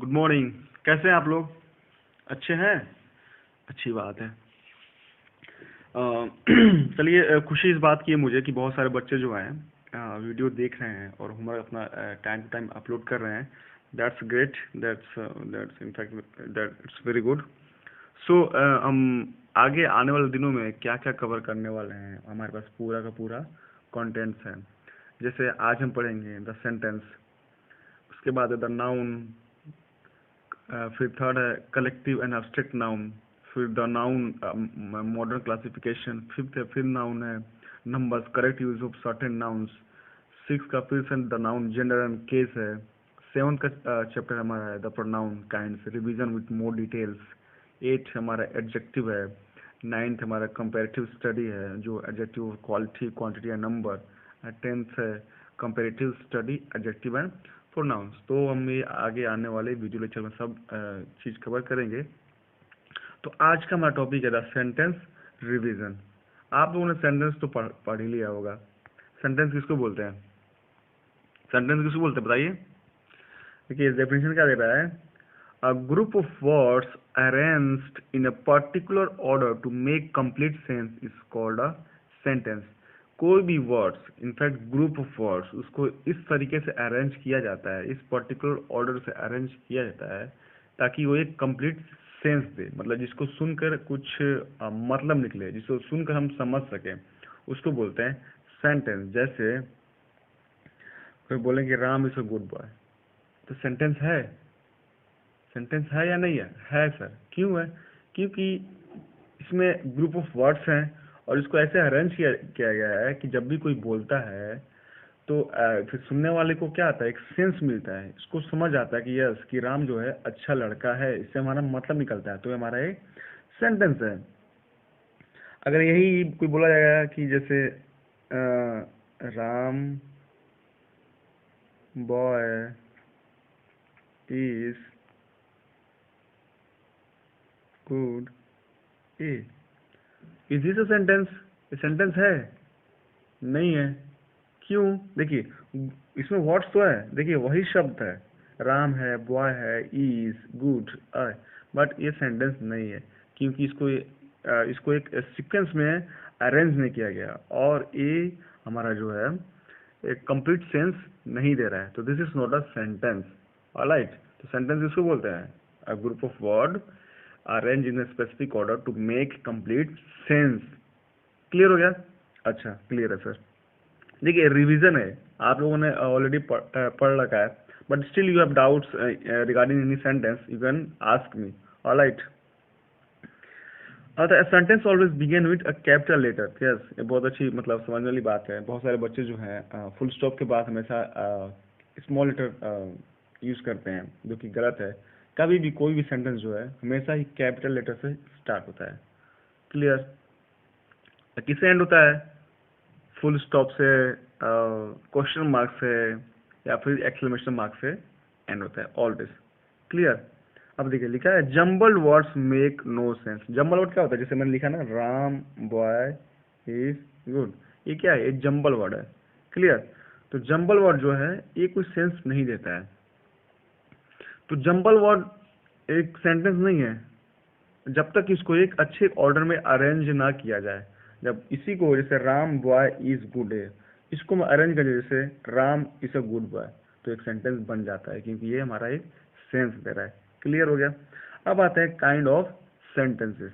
Good morning. कैसे हैं आप लोग? अच्छे हैं? अच्छी बात है। चलिए, खुशी इस बात की है मुझे कि बहुत सारे बच्चे जो हैं वीडियो देख रहे हैं और होमवर्क अपना टाइम टू टाइम अपलोड कर रहे हैं। That's great. That's in fact that it's very good. So हम आगे आने वाले दिनों में क्या क्या कवर करने वाले हैं, हमारे पास पूरा का पूरा कंटेंट्स है। जैसे आज हम पढ़ेंगे द सेंटेंस, उसके बाद है द नाउन, फिर थर्ड है कलेक्टिव एंड एब्स्ट्रैक्ट नाउन, फिर the noun modern classification, fifth है फिर नाउन है numbers, correct use of certain nouns, six का फिर से the noun gender and case है, सेवन का चैप्टर हमारा है the pronoun kinds revision with more details, eight हमारा एडजेक्टिव है, नाइन्थ हमारा कंपेरेटिव स्टडी है जो adjective quality quantity and number, tenth है comparative study adjective and pronouns. तो हम ये आगे आने वाले वीडियो लेक्चर में सब चीज़ कवर करेंगे। तो आज का हमारा टॉपिक है द सेंटेंस रिवीजन। आप लोगों ने सेंटेंस तो पढ़ ही लिया होगा। सेंटेंस किसको बोलते हैं? सेंटेंस किसको बोलते हैं बताइए। देखिए डेफिनेशन क्या दे रहा है, a group of words arranged in a particular order to make complete sense is called a sentence. कोई भी words, in fact group of words, उसको इस तरीके से अरेंज किया जाता है, इस पर्टिकुलर ऑर्डर से अरेंज किया जाता है ताकि वो एक कंप्लीट सेंस दे, मतलब जिसको सुनकर कुछ मतलब निकले, जिसको सुनकर हम समझ सकें, उसको बोलते हैं सेंटेंस। जैसे कोई बोलेंगे Ram is a good boy, तो सेंटेंस है? सेंटेंस है या नहीं है? है सर। क्यों है? क्योंकि इसमें ग्रुप ऑफ वर्ड्स हैं और इसको ऐसे अरेंज किया गया है कि जब भी कोई बोलता है तो फिर सुनने वाले को क्या आता है, एक सेंस मिलता है, इसको समझ आता है कि यस कि राम जो है अच्छा लड़का है, इससे हमारा मतलब निकलता है, तो हमारा एक सेंटेंस है। अगर यही कोई बोला जाएगा कि जैसे Ram boy is good A, is this a sentence? ये सेंटेंस है? नहीं है। क्यों? देखिए इसमें वर्ड्स तो है, देखिए वही शब्द है, राम है, बॉय है, इज, गुड, आई, बट ये सेंटेंस नहीं है क्योंकि इसको एक सीक्वेंस में अरेंज नहीं किया गया और ये हमारा जो है एक कंप्लीट सेंस नहीं दे रहा है, तो this is not a sentence. Alright, तो सेंटेंस इसको बोलते हैं अ group of word arrange in a specific order to make complete sense। Clear हो गया? अच्छा क्लियर है सर। देखिए रिवीजन है, आप लोगों ने ऑलरेडी पढ़ रखा है, but still you have doubts regarding any sentence, you can ask me. Alright, the sentence always begin with a capital letter. Yes, ये बहुत अच्छी मतलब समझने वाली बात है। बहुत सारे बच्चे जो हैं फुल स्टॉप के बाद हमेशा स्मॉल लेटर यूज करते हैं, जो कि गलत है। कभी भी कोई भी सेंटेंस जो है हमेशा ही कैपिटल लेटर से स्टार्ट होता है। क्लियर? किससे एंड होता है? फुल स्टॉप से, क्वेश्चन मार्क से, या फिर एक्सक्लेमेशन मार्क से एंड होता है ऑलवेज। क्लियर? अब देखिए लिखा है jumbled words make no sense. Jumble word क्या होता है? जैसे मैंने लिखा ना राम बॉय इज गुड, ये क्या है? ये जम्बल वर्ड है। क्लियर? तो जम्बल वर्ड जो है ये कोई सेंस नहीं देता है। तो जम्बल वर्ड एक सेंटेंस नहीं है जब तक इसको एक अच्छे ऑर्डर में अरेंज ना किया जाए। जब इसी को जैसे राम बॉय इज गुड है, इसको मैं अरेंज कर जैसे Ram is a good boy, तो एक सेंटेंस बन जाता है क्योंकि ये हमारा एक सेंस दे रहा है। क्लियर हो गया? अब आते हैं काइंड ऑफ सेंटेंसेस।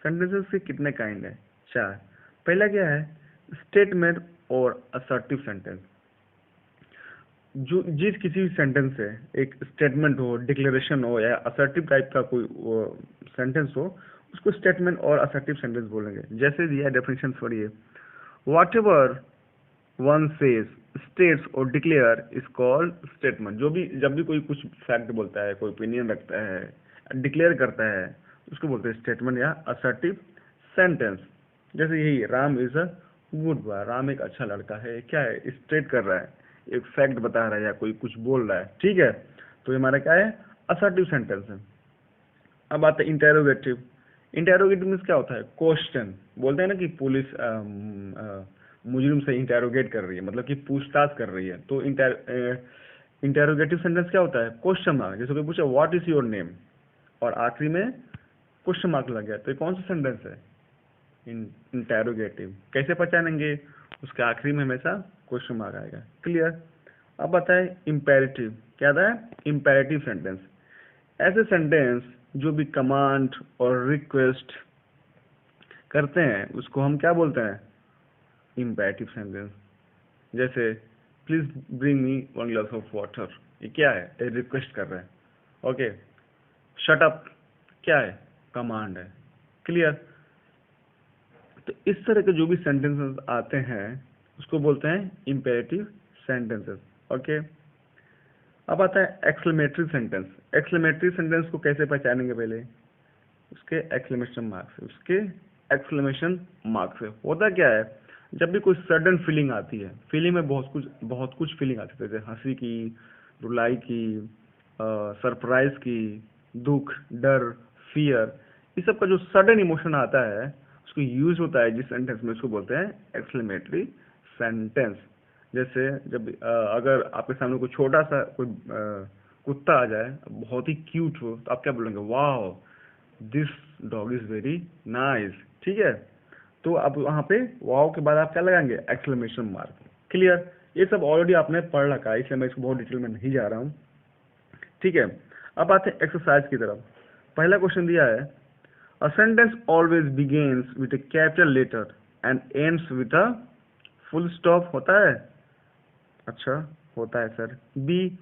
सेंटेंसेस के कितने काइंड है? चार। पहला क्या है? स्टेटमेंट और असर्टिव सेंटेंस। जो जिस किसी भी सेंटेंस से एक स्टेटमेंट हो, डिक्लेरेशन हो या असर्टिव टाइप का कोई सेंटेंस हो, उसको स्टेटमेंट और असर्टिव सेंटेंस बोलेंगे। जैसे दिया डेफिनेशन पढ़िए, what ever one says, states और डिक्लेयर इज कॉल्ड स्टेटमेंट। जब भी कोई कुछ फैक्ट बोलता है, कोई ओपिनियन रखता है, डिक्लेयर करता है, उसको बोलते हैं स्टेटमेंट या असर्टिव सेंटेंस। जैसे यही Ram is a good boy, Ram एक अच्छा लड़का है, क्या है? स्टेट कर रहा है, एक फैक्ट बता रहा है या कोई कुछ बोल रहा है। ठीक है, तो ये हमारा क्या है? असर्टिव सेंटेंस है। अब आता है इंटेरोगेटिव। इंटेरोगेटिव मीन्स क्या होता है? क्वेश्चन। बोलते हैं ना कि पुलिस मुजरिम से इंटेरोगेट कर रही है, मतलब कि पूछताछ कर रही है, तो इंटेरोगेटिव सेंटेंस क्या होता है? Question mark. जैसे कोई पूछे व्हाट इज योर नेम और आखिरी में क्वेश्चन मार्क लग गया, तो ये कौन सा सेंटेंस है? इंटेरोगेटिव। कैसे पहचानेंगे? उसके आखिरी में हमेशा क्वेश्चन मार्क आएगा। क्लियर? अब बताए इम्पेरेटिव। क्या था? Imperative sentence. ऐसे सेंटेंस जो भी कमांड और रिक्वेस्ट करते हैं उसको हम क्या बोलते हैं? Imperative sentence. जैसे please bring me 1 glass of water, ये क्या है? ये रिक्वेस्ट कर रहे हैं। ओके। शट अप क्या है? कमांड है। क्लियर? तो इस तरह के जो भी सेंटेंसेस आते हैं उसको बोलते हैं इम्पेरेटिव सेंटेंसेस। ओके। अब आता है एक्सक्लेमेटरी सेंटेंस। एक्सक्लेमेटरी सेंटेंस को कैसे पहचानेंगे? पहले उसके एक्सक्लेमेशन मार्क से। उसके एक्सक्लेमेशन मार्क से होता क्या है? जब भी कोई सडन फीलिंग आती है, फीलिंग में बहुत कुछ फीलिंग आती है, जैसे हंसी की, रुलाई की, सरप्राइज की, दुख, डर, फियर, इस सब का जो सडन इमोशन आता है उसको यूज होता है जिस सेंटेंस में, उसको बोलते हैं एक्सक्लेमेटरी सेंटेंस। जैसे जब अगर आपके सामने कोई छोटा सा कोई कुत्ता आ जाए, बहुत ही क्यूट हो, तो आप क्या बोलेंगे? वाह, this dog is very nice. ठीक है? तो अब वहां पे वाव के बाद आप क्या लगाएंगे? Exclamation mark. क्लियर? ये सब ऑलरेडी आपने पढ़ रखा है, इसलिए मैं इसको बहुत डिटेल में नहीं जा रहा हूँ। ठीक है? अब आते हैं एक्सरसाइज की तरफ। पहला क्वेश्चन दिया है, a sentence always begins with a capital letter and ends with a full stop. होता है? अच्छा, होता है sir. B,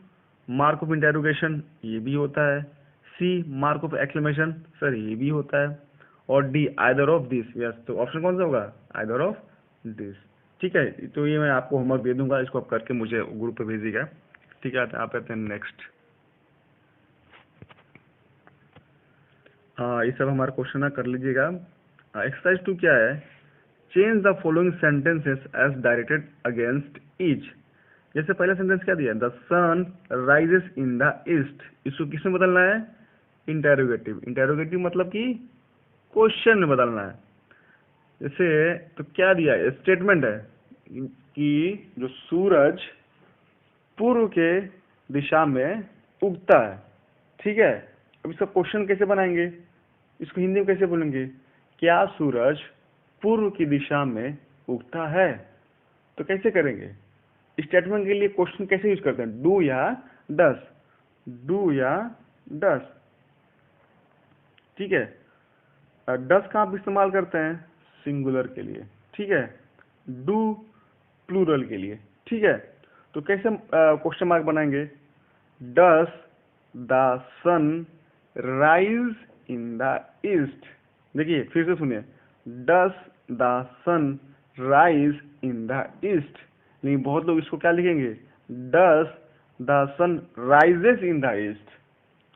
mark of interrogation, ये भी होता है। C, mark of exclamation, sir ये भी होता है। और D, either of this. Yes, तो ऑप्शन कौन सा होगा? Either of this. ठीक है? तो ये मैं आपको होमवर्क दे दूंगा, इसको आप करके मुझे ग्रुप पे भेजिएगा। ठीक है? आप कहते हैं नेक्स्ट। हाँ, ये सब हमारा क्वेश्चन है, कर लीजिएगा। एक्सरसाइज 2 क्या है? Change the following sentences as directed against each. जैसे पहला सेंटेंस क्या दिया? The sun rises in the east. इसको किस में बदलना है? इंटेरोगेटिव। इंटेरोगेटिव मतलब कि क्वेश्चन में बदलना है। जैसे तो क्या दिया है? स्टेटमेंट है कि जो सूरज पूर्व के दिशा में उगता है। ठीक है? अब इसका क्वेश्चन कैसे बनाएंगे? इसको हिंदी में कैसे बोलेंगे? क्या सूरज पूर्व की दिशा में उगता है? तो कैसे करेंगे? स्टेटमेंट के लिए क्वेश्चन कैसे यूज करते हैं? डू या डस। डू या डस। ठीक है? डस का आप इस्तेमाल करते हैं सिंगुलर के लिए। ठीक है? डू प्लूरल के लिए। ठीक है? तो कैसे क्वेश्चन मार्क बनाएंगे? Does the sun rise in the east. देखिए फिर से सुनिए, does the sun rise in the east. लेकिन बहुत लोग इसको क्या लिखेंगे? Does the sun rises in the east.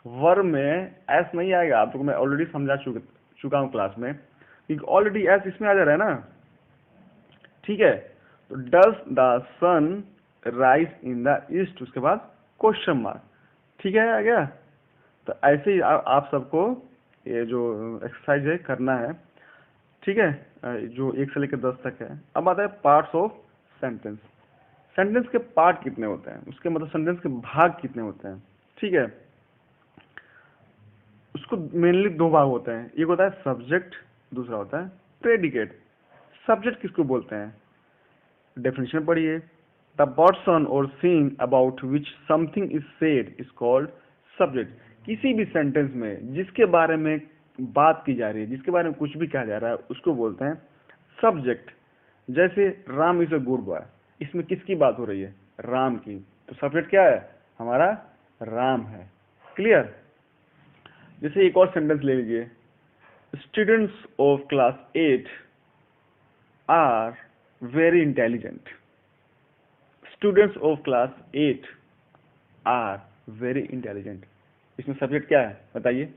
Verb में एस नहीं आएगा, आपको मैं ऑलरेडी समझा चुका हूँ क्लास में, क्योंकि ऑलरेडी एस इसमें आ जा रहा है ना। ठीक है? तो does the sun rise in the east, उसके बाद क्वेश्चन मार्क। ठीक है? आ गया? तो ऐसे ही आप सबको ये जो एक्सरसाइज है करना है। ठीक है? जो 1 से लेकर 10 तक है। अब आता है पार्ट्स ऑफ सेंटेंस। सेंटेंस के पार्ट कितने होते हैं, उसके मतलब सेंटेंस के भाग कितने होते हैं। ठीक है? उसको मेनली 2 भाग होते हैं, एक होता है सब्जेक्ट, दूसरा होता है प्रेडिकेट। सब्जेक्ट किसको बोलते हैं? डेफिनेशन पढ़िए, द पर्सन और thing about which something is said is called subject. किसी भी सेंटेंस में जिसके बारे में बात की जा रही है, जिसके बारे में कुछ भी कहा जा रहा है, उसको बोलते हैं सब्जेक्ट। जैसे Ram is a good boy, इसमें किसकी बात हो रही है? राम की। तो सब्जेक्ट क्या है हमारा? राम है। क्लियर? जैसे एक और सेंटेंस ले लीजिए, students of class 8 are very intelligent. Students of class 8 are very intelligent. इसमें सब्जेक्ट क्या है बताइए?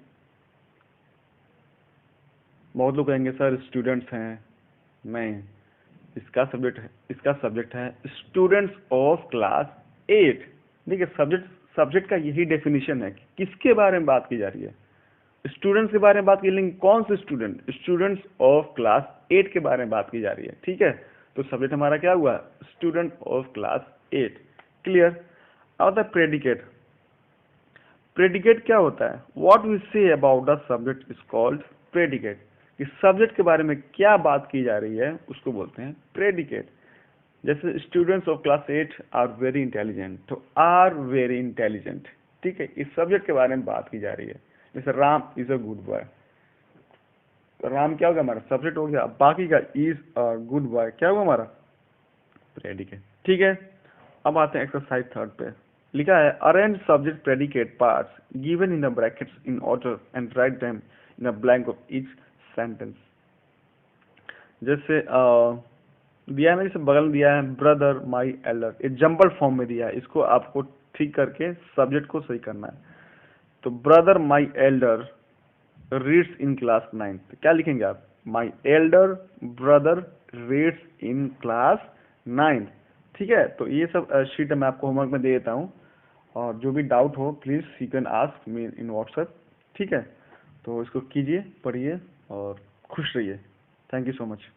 बहुत लोग कहेंगे सर स्टूडेंट्स हैं, नहीं, इसका सब्जेक्ट है स्टूडेंट्स ऑफ क्लास 8। देखिए सब्जेक्ट का यही डेफिनेशन है कि किसके बारे में बात की जा रही है। स्टूडेंट्स के बारे में बात की, लेकिन कौन से स्टूडेंट? स्टूडेंट्स ऑफ क्लास 8 के बारे में बात की जा रही है। ठीक है? तो सब्जेक्ट हमारा क्या हुआ? Student of class 8। क्लियर? अब होता है प्रेडिकेट। प्रेडिकेट क्या होता है? What we say about the subject is called predicate. इस सब्जेक्ट के बारे में क्या बात की जा रही है उसको बोलते हैं प्रेडिकेट। जैसे students of class 8 are very intelligent, तो आर वेरी इंटेलिजेंट, ठीक है, इस सब्जेक्ट के बारे में बात की जा रही है। जैसे Ram is a good boy, Ram क्या होगा हमारा सब्जेक्ट हो गया। बाकी का इज अ गुड बॉय क्या होगा हमारा प्रेडिकेट, ठीक है। अब आते हैं एक्सरसाइज 3 पे। लिखा है arrange subject predicate parts given in the brackets in order and write them in a blank of each sentence. जैसे दिया है ना, जैसे बगल में दिया है ब्रदर माई एल्डर, ये जंबल फॉर्म में दिया है, इसको आपको ठीक करके सब्जेक्ट को सही करना है। तो brother my elder reads in class 9, तो क्या लिखेंगे आप? My elder brother reads in class 9, ठीक है। तो ये सब शीट मैं आपको होमवर्क में दे देता हूँ, और जो भी डाउट हो please you can ask me in WhatsApp, ठीक है। तो इसको कीजिए, पढ़िए और खुश रहिए। Thank you so much.